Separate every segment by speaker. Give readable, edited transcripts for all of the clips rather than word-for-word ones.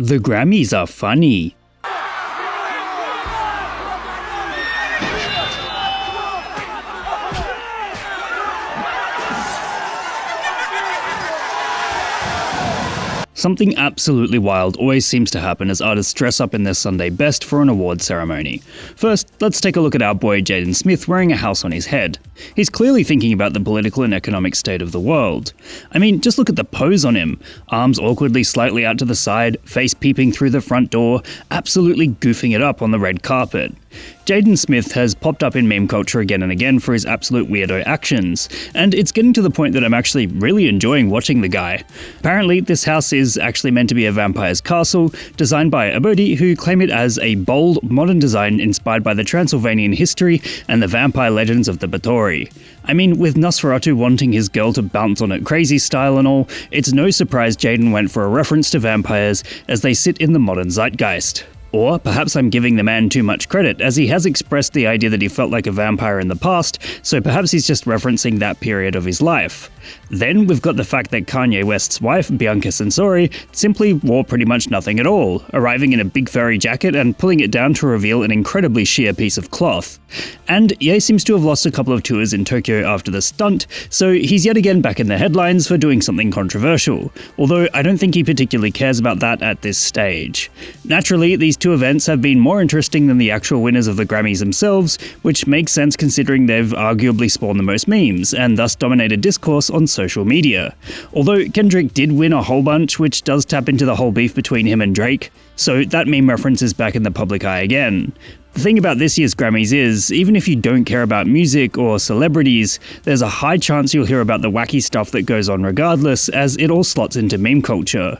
Speaker 1: The Grammys are funny. Something absolutely wild always seems to happen as artists dress up in their Sunday best for an award ceremony. First, let's take a look at our boy Jaden Smith wearing a house on his head. He's clearly thinking about the political and economic state of the world. I mean, just look at the pose on him. Arms awkwardly slightly out to the side, face peeping through the front door, absolutely goofing it up on the red carpet. Jaden Smith has popped up in meme culture again and again for his absolute weirdo actions, and it's getting to the point that I'm actually really enjoying watching the guy. Apparently, this house is actually meant to be a vampire's castle, designed by Abodi, who claim it as a bold, modern design inspired by the Transylvanian history and the vampire legends of the Batory. I mean, with Nosferatu wanting his girl to bounce on it crazy style and all, it's no surprise Jaden went for a reference to vampires as they sit in the modern zeitgeist. Or perhaps I'm giving the man too much credit, as he has expressed the idea that he felt like a vampire in the past, so perhaps he's just referencing that period of his life. Then we've got the fact that Kanye West's wife, Bianca Censori, simply wore pretty much nothing at all, arriving in a big furry jacket and pulling it down to reveal an incredibly sheer piece of cloth. And Ye seems to have lost a couple of tours in Tokyo after the stunt, so he's yet again back in the headlines for doing something controversial, although I don't think he particularly cares about that at this stage. Naturally, these two events have been more interesting than the actual winners of the Grammys themselves, which makes sense considering they've arguably spawned the most memes, and thus dominated discourse on social media. Although Kendrick did win a whole bunch, which does tap into the whole beef between him and Drake, so that meme reference is back in the public eye again. The thing about this year's Grammys is, even if you don't care about music or celebrities, there's a high chance you'll hear about the wacky stuff that goes on regardless, as it all slots into meme culture.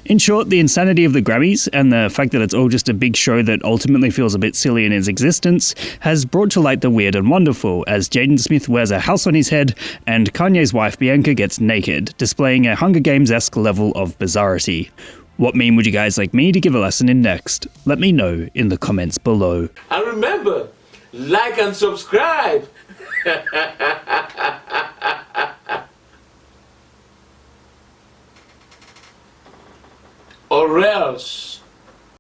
Speaker 1: In short, the insanity of the Grammys, and the fact that it's all just a big show that ultimately feels a bit silly in its existence, has brought to light the weird and wonderful, as Jaden Smith wears a house on his head, and Kanye's wife Bianca gets naked, displaying a Hunger Games-esque level of bizarrity. What meme would you guys like me to give a lesson in next? Let me know in the comments below.
Speaker 2: And remember, like and subscribe!